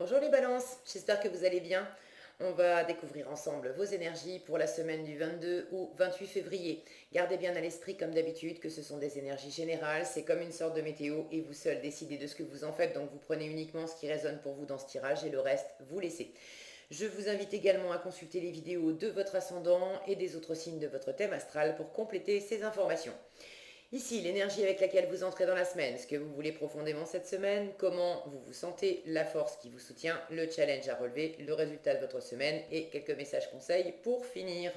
Bonjour les balances, j'espère que vous allez bien. On va découvrir ensemble vos énergies pour la semaine du 22 au 28 février. Gardez bien à l'esprit comme d'habitude que ce sont des énergies générales, c'est comme une sorte de météo et vous seul décidez de ce que vous en faites, donc vous prenez uniquement ce qui résonne pour vous dans ce tirage et le reste vous laissez. Je vous invite également à consulter les vidéos de votre ascendant et des autres signes de votre thème astral pour compléter ces informations. Ici, l'énergie avec laquelle vous entrez dans la semaine, ce que vous voulez profondément cette semaine, comment vous vous sentez, la force qui vous soutient, le challenge à relever, le résultat de votre semaine et quelques messages conseils pour finir.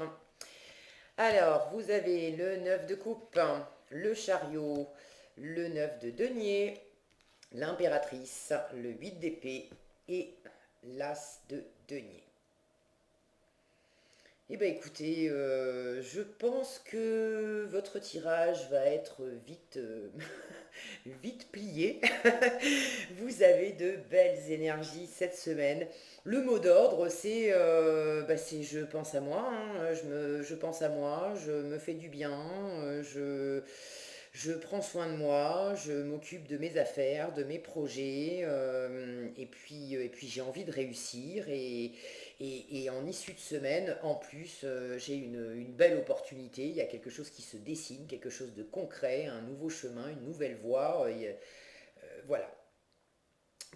Alors, vous avez le 9 de coupe, le chariot, le 9 de denier, l'impératrice, le 8 d'épée et l'as de denier. Eh bien écoutez, je pense que votre tirage va être vite, vite plié. Vous avez de belles énergies cette semaine. Le mot d'ordre, c'est je pense à moi, hein, je pense à moi, je me fais du bien, je prends soin de moi, je m'occupe de mes affaires, de mes projets, et puis j'ai envie de réussir. Et en issue de semaine, en plus, j'ai une belle opportunité. Il y a quelque chose qui se dessine, quelque chose de concret, un nouveau chemin, une nouvelle voie. Voilà.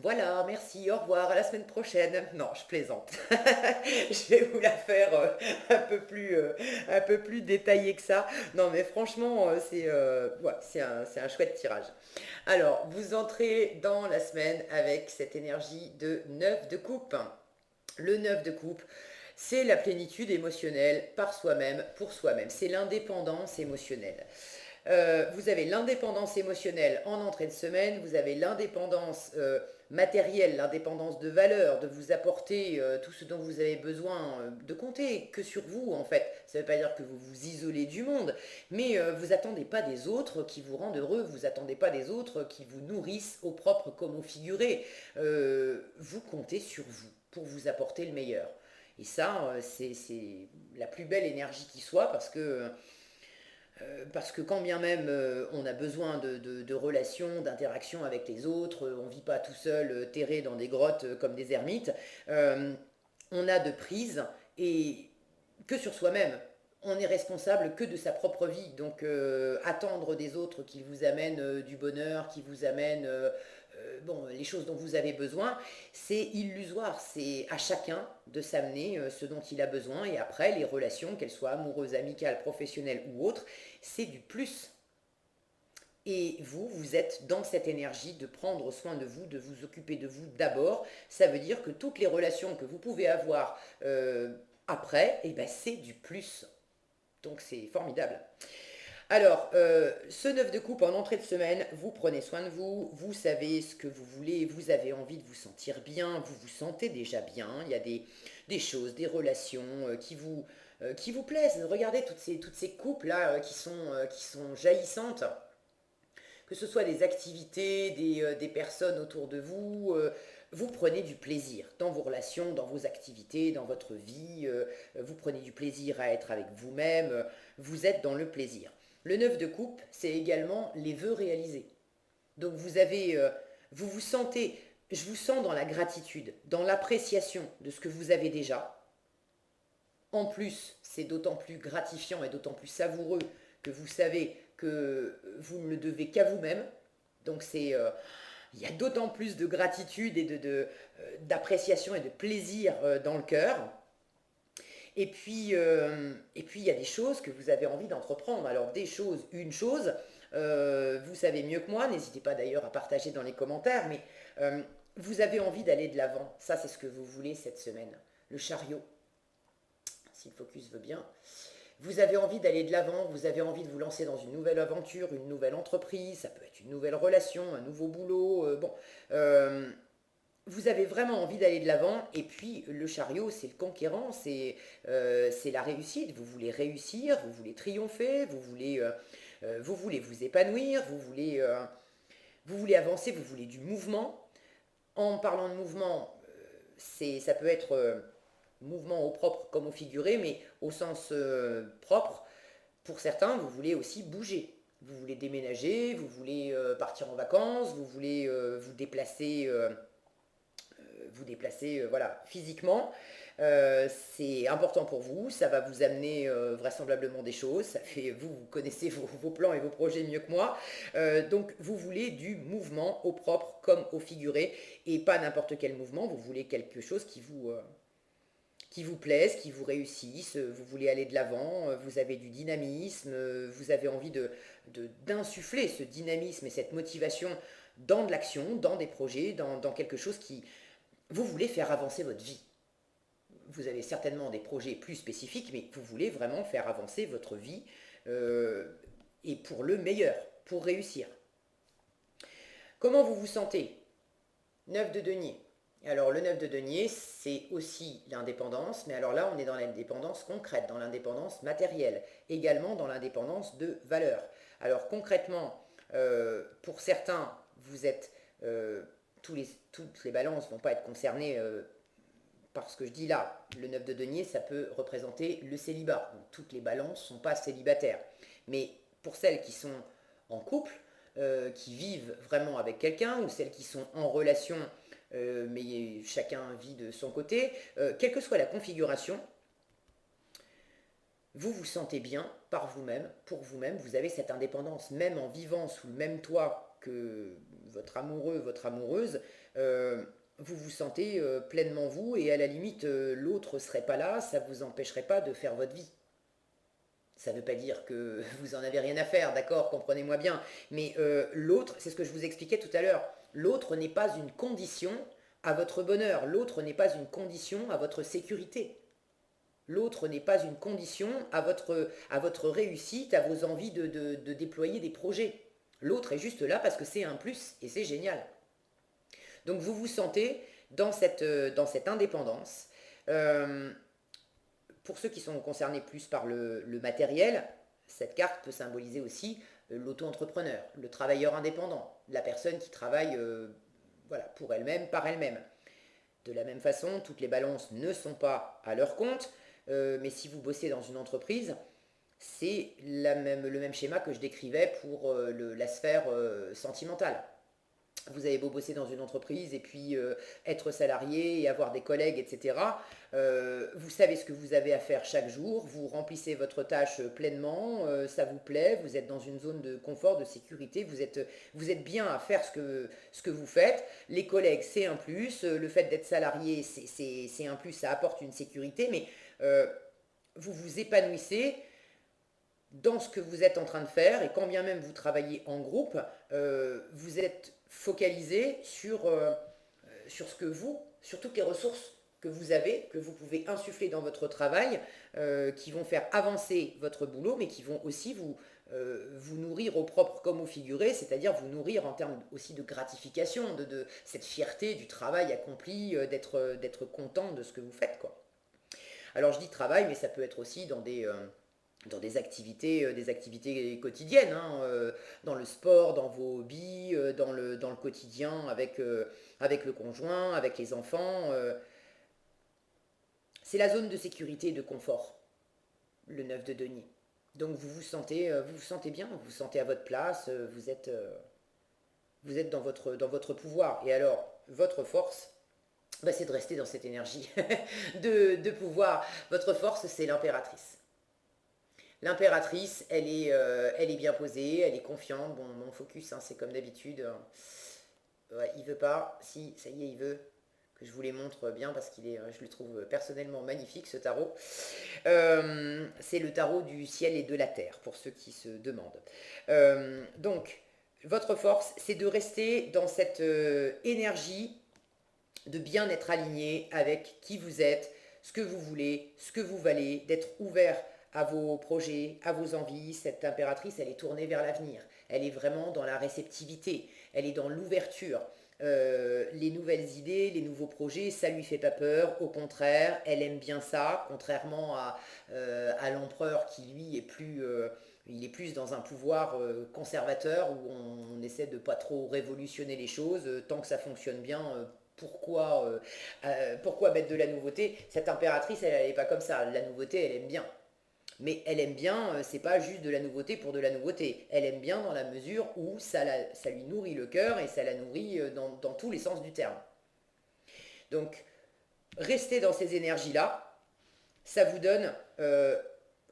Voilà, merci, au revoir, à la semaine prochaine. Non, je plaisante. Je vais vous la faire un peu plus détaillée que ça. Non, mais franchement, ouais, c'est un chouette tirage. Alors, vous entrez dans la semaine avec cette énergie de 9 de coupe. Le 9 de coupe, c'est la plénitude émotionnelle par soi-même, pour soi-même. C'est l'indépendance émotionnelle. Vous avez l'indépendance émotionnelle en entrée de semaine, vous avez l'indépendance matérielle, l'indépendance de valeur, de vous apporter tout ce dont vous avez besoin, de compter que sur vous en fait. Ça ne veut pas dire que vous vous isolez du monde, mais vous attendez pas des autres qui vous rendent heureux, vous attendez pas des autres qui vous nourrissent au propre comme au figuré. Vous comptez sur vous pour vous apporter le meilleur. Et ça, c'est la plus belle énergie qui soit parce que quand bien même on a besoin de relations, d'interactions avec les autres, on ne vit pas tout seul terré dans des grottes comme des ermites, euh, on a de prise et que sur soi-même. On n'est responsable que de sa propre vie. Donc attendre des autres qu'ils vous amènent du bonheur, qu'ils vous amènent bon, les choses dont vous avez besoin, c'est illusoire. C'est à chacun de s'amener ce dont il a besoin. Et après, les relations, qu'elles soient amoureuses, amicales, professionnelles ou autres, c'est du plus. Et vous, vous êtes dans cette énergie de prendre soin de vous, de vous occuper de vous d'abord. Ça veut dire que toutes les relations que vous pouvez avoir après, eh ben, c'est du plus. Donc c'est formidable. Alors, ce 9 de coupe en entrée de semaine, vous prenez soin de vous, vous savez ce que vous voulez, vous avez envie de vous sentir bien, vous vous sentez déjà bien, il y a des choses, des relations qui vous plaisent. Regardez toutes ces coupes-là qui sont jaillissantes, que ce soit des activités, des personnes autour de vous, vous prenez du plaisir dans vos relations, dans vos activités, dans votre vie, vous prenez du plaisir à être avec vous-même, vous êtes dans le plaisir. Le 9 de coupe, c'est également les vœux réalisés. Donc vous vous sentez, je vous sens dans la gratitude, dans l'appréciation de ce que vous avez déjà. En plus, c'est d'autant plus gratifiant et d'autant plus savoureux que vous savez que vous ne le devez qu'à vous-même. Donc il y a d'autant plus de gratitude et d'appréciation et de plaisir dans le cœur. Et puis, il y a des choses que vous avez envie d'entreprendre. Alors, des choses, une chose, vous savez mieux que moi, n'hésitez pas d'ailleurs à partager dans les commentaires, mais vous avez envie d'aller de l'avant. Ça, c'est ce que vous voulez cette semaine. Le chariot, si le focus veut bien. Vous avez envie d'aller de l'avant, vous avez envie de vous lancer dans une nouvelle aventure, une nouvelle entreprise, ça peut être une nouvelle relation, un nouveau boulot. Euh, vous avez vraiment envie d'aller de l'avant, et puis le chariot, c'est le conquérant, c'est la réussite. Vous voulez réussir, vous voulez triompher, vous voulez vous épanouir, vous voulez avancer, vous voulez du mouvement. En parlant de mouvement, ça peut être mouvement au propre comme au figuré, mais au sens propre, pour certains, vous voulez aussi bouger. Vous voulez déménager, vous voulez partir en vacances, vous voulez vous déplacer vous déplacer voilà, physiquement. C'est important pour vous, ça va vous amener vraisemblablement des choses, ça fait, vous connaissez vos plans et vos projets mieux que moi, donc vous voulez du mouvement au propre comme au figuré, et pas n'importe quel mouvement, vous voulez quelque chose qui vous plaise, qui vous réussisse, vous voulez aller de l'avant, vous avez du dynamisme, vous avez envie d'insuffler ce dynamisme et cette motivation dans de l'action, dans des projets, dans quelque chose qui... Vous voulez faire avancer votre vie. Vous avez certainement des projets plus spécifiques, mais vous voulez vraiment faire avancer votre vie et pour le meilleur, pour réussir. Comment vous vous sentez? 9 de denier. Alors le 9 de denier, c'est aussi l'indépendance, mais alors là on est dans l'indépendance concrète, dans l'indépendance matérielle, également dans l'indépendance de valeur. Alors concrètement, pour certains, vous êtes, toutes les balances ne vont pas être concernées par ce que je dis là. Le 9 de denier, ça peut représenter le célibat. Donc, toutes les balances ne sont pas célibataires. Mais pour celles qui sont en couple, qui vivent vraiment avec quelqu'un, ou celles qui sont en relation, mais chacun vit de son côté, quelle que soit la configuration, vous vous sentez bien par vous-même, pour vous-même, vous avez cette indépendance, même en vivant sous le même toit que votre amoureux, votre amoureuse, vous vous sentez pleinement vous, et à la limite, l'autre ne serait pas là, ça ne vous empêcherait pas de faire votre vie. Ça ne veut pas dire que vous en avez rien à faire, d'accord, comprenez-moi bien. Mais l'autre, c'est ce que je vous expliquais tout à l'heure, l'autre n'est pas une condition à votre bonheur, l'autre n'est pas une condition à votre sécurité. L'autre n'est pas une condition à votre réussite, à vos envies de déployer des projets. L'autre est juste là parce que c'est un plus et c'est génial. Donc vous vous sentez dans cette indépendance. Pour ceux qui sont concernés plus par le matériel, cette carte peut symboliser aussi l'auto-entrepreneur, le travailleur indépendant, la personne qui travaille voilà, pour elle-même, par elle-même. De la même façon, toutes les balances ne sont pas à leur compte, mais si vous bossez dans une entreprise, c'est le même schéma que je décrivais pour la sphère sentimentale. Vous avez beau bosser dans une entreprise et puis être salarié et avoir des collègues, etc. Vous savez ce que vous avez à faire chaque jour, vous remplissez votre tâche pleinement, ça vous plaît, vous êtes dans une zone de confort, de sécurité, vous êtes bien à faire ce que vous faites. Les collègues, c'est un plus, le fait d'être salarié, c'est un plus, ça apporte une sécurité, mais vous vous épanouissez dans ce que vous êtes en train de faire, et quand bien même vous travaillez en groupe, vous êtes focalisé sur sur toutes les ressources que vous avez, que vous pouvez insuffler dans votre travail, qui vont faire avancer votre boulot, mais qui vont aussi vous nourrir au propre comme au figuré, c'est-à-dire vous nourrir en termes aussi de gratification, de cette fierté du travail accompli, d'être content de ce que vous faites, quoi. Alors je dis travail, mais ça peut être aussi dans des activités quotidiennes, hein, dans le sport, dans vos hobbies, dans le quotidien avec le conjoint, avec les enfants. C'est la zone de sécurité et de confort, le 9 de denier. Donc vous vous sentez bien, vous vous sentez à votre place, vous êtes dans votre pouvoir. Et alors, votre force, bah, c'est de rester dans cette énergie de pouvoir. Votre force, c'est l'impératrice. L'impératrice, elle est bien posée, elle est confiante. Bon, mon focus, hein, c'est comme d'habitude. Ouais, il veut pas. Si, ça y est, il veut que je vous les montre bien parce je le trouve personnellement magnifique, ce tarot. C'est le tarot du ciel et de la terre, pour ceux qui se demandent. Donc, votre force, c'est de rester dans cette énergie de bien être aligné avec qui vous êtes, ce que vous voulez, ce que vous valez, d'être ouvert à vos projets, à vos envies. Cette impératrice, elle est tournée vers l'avenir. Elle est vraiment dans la réceptivité, elle est dans l'ouverture. Les nouvelles idées, les nouveaux projets, ça lui fait pas peur. Au contraire, elle aime bien ça, contrairement à l'empereur qui lui il est plus dans un pouvoir conservateur où on essaie de pas trop révolutionner les choses. Tant que ça fonctionne bien, pourquoi mettre de la nouveauté? Cette impératrice, elle n'est pas comme ça. La nouveauté, elle aime bien. Mais elle aime bien, c'est pas juste de la nouveauté pour de la nouveauté. Elle aime bien dans la mesure où ça lui nourrit le cœur et ça la nourrit dans tous les sens du terme. Donc, restez dans ces énergies-là, ça vous donne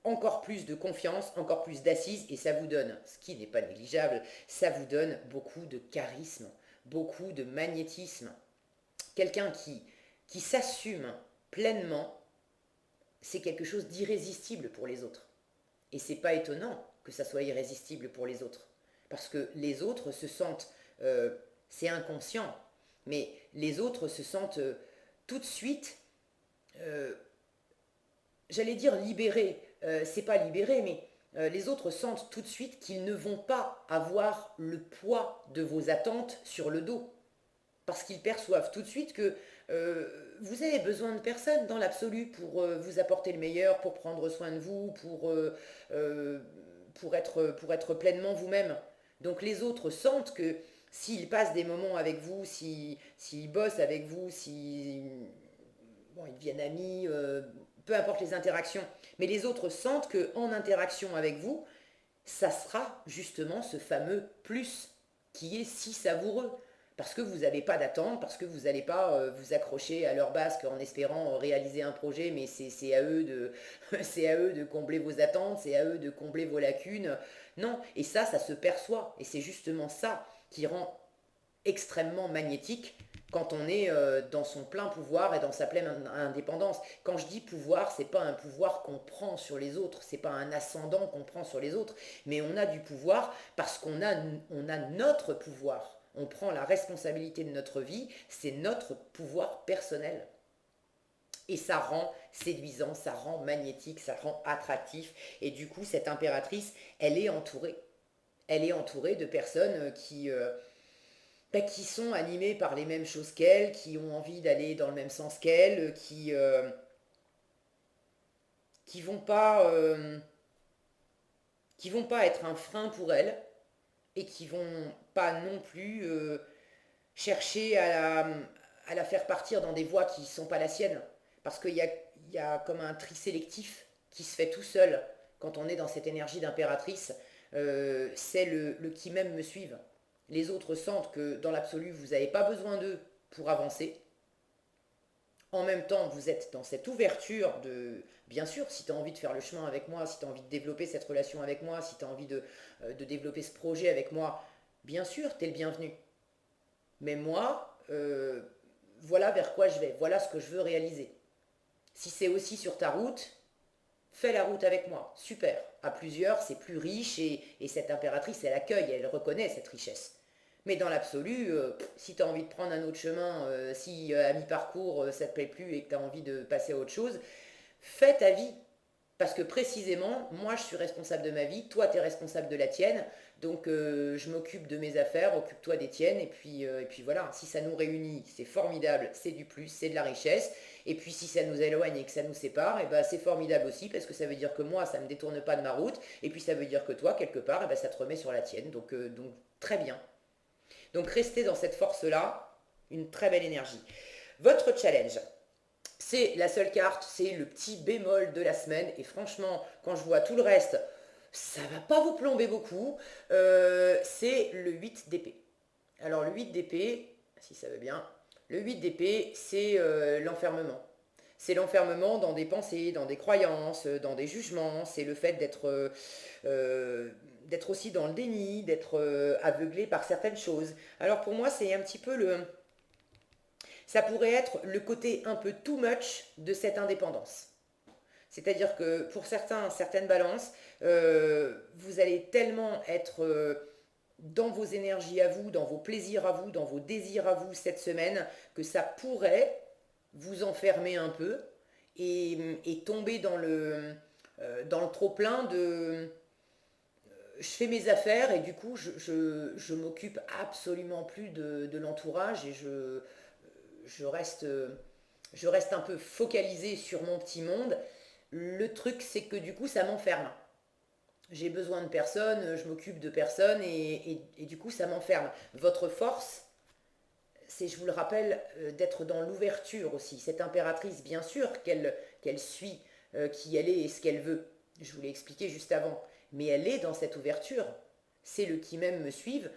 encore plus de confiance, encore plus d'assises, et ça vous donne, ce qui n'est pas négligeable, ça vous donne beaucoup de charisme, beaucoup de magnétisme. Quelqu'un qui s'assume pleinement, c'est quelque chose d'irrésistible pour les autres. Et c'est pas étonnant que ça soit irrésistible pour les autres. Parce que les autres se sentent, c'est inconscient, mais les autres se sentent tout de suite, euh, j'allais dire libérés. C'est pas libéré, mais les autres sentent tout de suite qu'ils ne vont pas avoir le poids de vos attentes sur le dos. Parce qu'ils perçoivent tout de suite que vous avez besoin de personne dans l'absolu pour vous apporter le meilleur, pour prendre soin de vous, euh, pour être pleinement vous-même. Donc les autres sentent que s'ils passent des moments avec vous, s'ils bossent avec vous, si bon, ils deviennent amis, peu importe les interactions, mais les autres sentent qu'en interaction avec vous, ça sera justement ce fameux plus qui est si savoureux. Parce que vous n'avez pas d'attente, parce que vous n'allez pas vous accrocher à leur basque en espérant réaliser un projet, mais c'est à eux de, c'est à eux de combler vos attentes, c'est à eux de combler vos lacunes. Non, et ça se perçoit. Et c'est justement ça qui rend extrêmement magnétique quand on est dans son plein pouvoir et dans sa pleine indépendance. Quand je dis pouvoir, c'est pas un pouvoir qu'on prend sur les autres, c'est pas un ascendant qu'on prend sur les autres, mais on a du pouvoir parce on a notre pouvoir. On prend la responsabilité de notre vie, c'est notre pouvoir personnel. Et ça rend séduisant, ça rend magnétique, ça rend attractif. Et du coup, cette impératrice, elle est entourée. Elle est entourée de personnes qui sont animées par les mêmes choses qu'elle, qui ont envie d'aller dans le même sens qu'elle, qui vont pas qui vont pas être un frein pour elle et qui vont pas non plus chercher à la faire partir dans des voies qui ne sont pas la sienne. Parce il y a comme un tri sélectif qui se fait tout seul quand on est dans cette énergie d'impératrice. C'est le qui même me suivent. Les autres sentent que dans l'absolu, vous n'avez pas besoin d'eux pour avancer. En même temps, vous êtes dans cette ouverture de, bien sûr, si tu as envie de faire le chemin avec moi, si tu as envie de développer cette relation avec moi, si tu as envie de développer ce projet avec moi, bien sûr, tu es le bienvenu. Mais moi, voilà vers quoi je vais, voilà ce que je veux réaliser. Si c'est aussi sur ta route, fais la route avec moi, super. À plusieurs, c'est plus riche et cette impératrice, elle accueille, elle reconnaît cette richesse. Mais dans l'absolu, si tu as envie de prendre un autre chemin, si à mi-parcours ça te plaît plus et que tu as envie de passer à autre chose, fais ta vie. Parce que précisément, moi je suis responsable de ma vie, toi tu es responsable de la tienne, donc je m'occupe de mes affaires, occupe-toi des tiennes, et puis voilà, si ça nous réunit, c'est formidable, c'est du plus, c'est de la richesse, et puis si ça nous éloigne et que ça nous sépare, et ben c'est formidable aussi, parce que ça veut dire que moi ça ne me détourne pas de ma route, et puis ça veut dire que toi, quelque part, et ben ça te remet sur la tienne, donc très bien. Donc restez dans cette force-là, une très belle énergie. Votre challenge, c'est la seule carte, c'est le petit bémol de la semaine. Et franchement, quand je vois tout le reste, ça va pas vous plomber beaucoup. C'est le 8 d'épée. Alors le 8 d'épée, si ça veut bien, le 8 d'épée, c'est l'enfermement. C'est l'enfermement dans des pensées, dans des croyances, dans des jugements. C'est le fait d'être aussi dans le déni, d'être aveuglé par certaines choses. Alors pour moi, c'est un petit peu ça pourrait être le côté un peu too much de cette indépendance. C'est-à-dire que pour certains, certaines balances, vous allez tellement être dans vos énergies à vous, dans vos plaisirs à vous, dans vos désirs à vous cette semaine, que ça pourrait vous enfermer un peu et tomber dans le trop-plein de je fais mes affaires et du coup je m'occupe absolument plus de l'entourage et je reste un peu focalisé sur mon petit monde. Le truc, c'est que du coup, ça m'enferme. J'ai besoin de personne, je m'occupe de personne et du coup, ça m'enferme. Votre force, c'est, je vous le rappelle, d'être dans l'ouverture aussi. Cette impératrice, bien sûr qu'elle suit qui elle est et ce qu'elle veut. Je vous l'ai expliqué juste avant. Mais elle est dans cette ouverture. C'est le qui même me suive.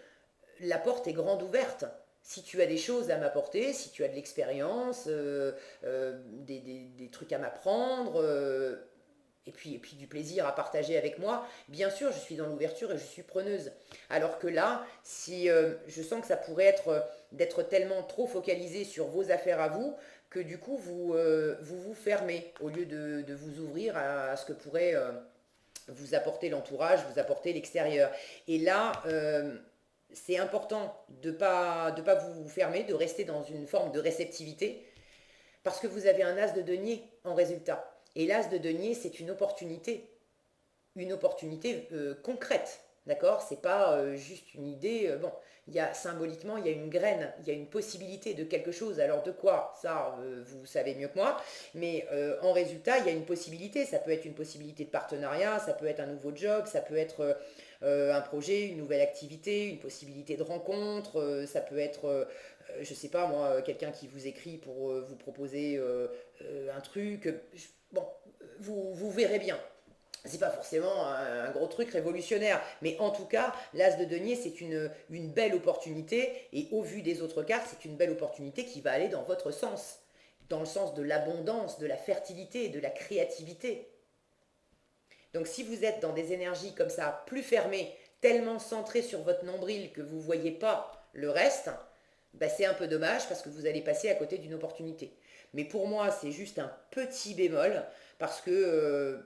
La porte est grande ouverte. Si tu as des choses à m'apporter, si tu as de l'expérience, des trucs à m'apprendre, et puis du plaisir à partager avec moi, bien sûr, je suis dans l'ouverture et je suis preneuse. Alors que là, si je sens que ça pourrait être d'être tellement trop focalisé sur vos affaires à vous, que du coup, vous fermez, au lieu de vous ouvrir à ce que pourrait vous apporter l'entourage, vous apporter l'extérieur. Et là, c'est important de pas vous fermer, de rester dans une forme de réceptivité, parce que vous avez un as de denier en résultat. Et l'as de denier, c'est une opportunité concrète. D'accord. C'est pas juste une idée. Bon, symboliquement, il y a une graine, il y a une possibilité de quelque chose. Alors de quoi? Ça, vous savez mieux que moi. Mais en résultat, il y a une possibilité. Ça peut être une possibilité de partenariat, ça peut être un nouveau job, ça peut être un projet, une nouvelle activité, une possibilité de rencontre. Ça peut être, je sais pas moi, quelqu'un qui vous écrit pour vous proposer un truc. Bon, vous verrez bien. C'est pas forcément un gros truc révolutionnaire, mais en tout cas, l'as de denier, c'est une belle opportunité, et au vu des autres cartes, c'est une belle opportunité qui va aller dans votre sens, dans le sens de l'abondance, de la fertilité, de la créativité. Donc si vous êtes dans des énergies comme ça, plus fermées, tellement centrées sur votre nombril que vous ne voyez pas le reste, bah c'est un peu dommage parce que vous allez passer à côté d'une opportunité. Mais pour moi, c'est juste un petit bémol parce que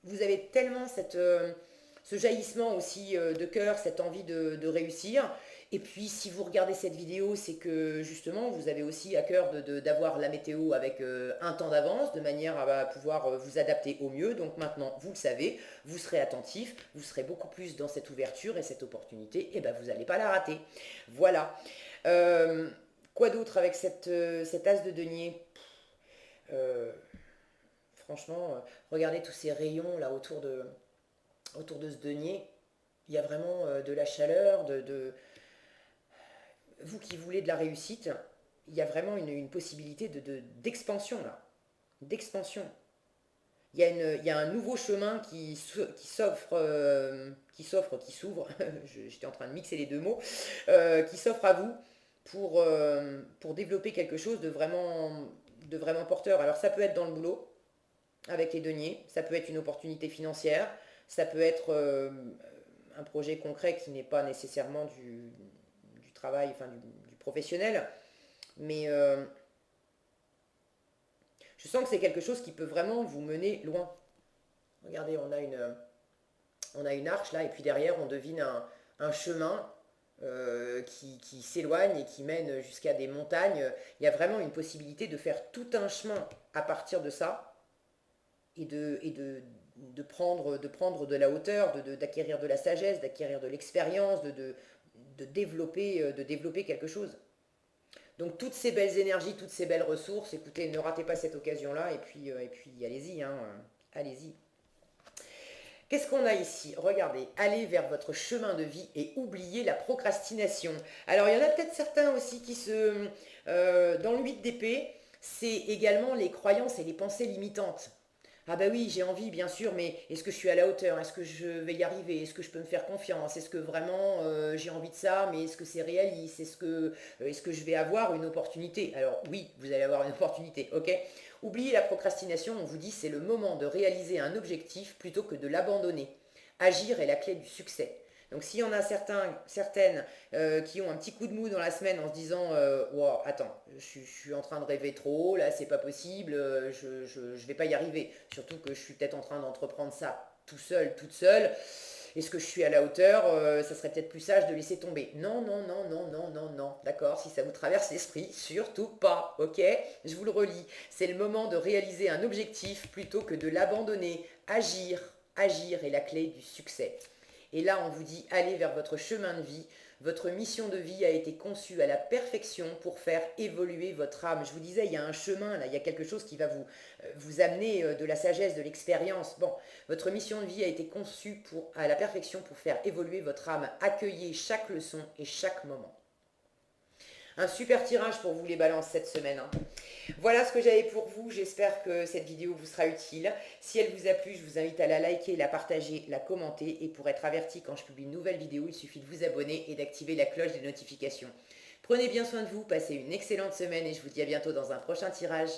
vous avez tellement ce jaillissement aussi de cœur, cette envie de réussir. Et puis, si vous regardez cette vidéo, c'est que justement, vous avez aussi à cœur d'avoir la météo avec un temps d'avance, de manière à pouvoir vous adapter au mieux. Donc maintenant, vous le savez, vous serez attentif, vous serez beaucoup plus dans cette ouverture et cette opportunité, et ben vous n'allez pas la rater. Voilà. Euh, Quoi d'autre avec cet as de denier? Euh, Franchement, regardez tous ces rayons là autour de ce denier. Il y a vraiment de la chaleur, vous qui voulez de la réussite, il y a vraiment une possibilité d'expansion là, d'expansion. Il y a un nouveau chemin qui s'ouvre, j'étais en train de mixer les deux mots, qui s'offre à vous pour développer quelque chose de vraiment porteur. Alors ça peut être dans le boulot, avec les deniers, ça peut être une opportunité financière, ça peut être un projet concret qui n'est pas nécessairement du travail, enfin du professionnel, mais je sens que c'est quelque chose qui peut vraiment vous mener loin. Regardez, on a une arche là, et puis derrière, on devine un chemin qui s'éloigne et qui mène jusqu'à des montagnes. Il y a vraiment une possibilité de faire tout un chemin à partir de ça, et de prendre de la hauteur, d'acquérir de la sagesse, d'acquérir de l'expérience, de développer quelque chose. Donc toutes ces belles énergies, toutes ces belles ressources, écoutez, ne ratez pas cette occasion-là, et puis allez-y, hein, allez-y. Qu'est-ce qu'on a ici? Regardez, allez vers votre chemin de vie et oubliez la procrastination. Alors il y en a peut-être certains aussi dans le 8 d'épée, c'est également les croyances et les pensées limitantes. Ah bah oui, j'ai envie, bien sûr, mais est-ce que je suis à la hauteur? Est-ce que je vais y arriver? Est-ce que je peux me faire confiance? Est-ce que vraiment j'ai envie de ça? Mais est-ce que c'est réaliste? Est-ce que je vais avoir une opportunité? Alors oui, vous allez avoir une opportunité, ok? Oubliez la procrastination, on vous dit c'est le moment de réaliser un objectif plutôt que de l'abandonner. Agir est la clé du succès. Donc s'il y en a certaines qui ont un petit coup de mou dans la semaine en se disant wow, attends, je suis en train de rêver trop, là c'est pas possible, je vais pas y arriver. Surtout que je suis peut-être en train d'entreprendre ça tout seul, toute seule. Est-ce que je suis à la hauteur? Ça serait peut-être plus sage de laisser tomber. Non, non, non, non, non, non, non. D'accord? Si ça vous traverse l'esprit, surtout pas. Ok? Je vous le relis. C'est le moment de réaliser un objectif plutôt que de l'abandonner. Agir. Agir est la clé du succès. Et là, on vous dit, allez vers votre chemin de vie. Votre mission de vie a été conçue à la perfection pour faire évoluer votre âme. Je vous disais, il y a un chemin, là, il y a quelque chose qui va vous amener de la sagesse, de l'expérience. Bon, votre mission de vie a été conçue à la perfection pour faire évoluer votre âme. Accueillez chaque leçon et chaque moment. Un super tirage pour vous les balances cette semaine, hein. Voilà ce que j'avais pour vous, j'espère que cette vidéo vous sera utile. Si elle vous a plu, je vous invite à la liker, la partager, la commenter, et pour être averti quand je publie une nouvelle vidéo, il suffit de vous abonner et d'activer la cloche des notifications. Prenez bien soin de vous, passez une excellente semaine et je vous dis à bientôt dans un prochain tirage.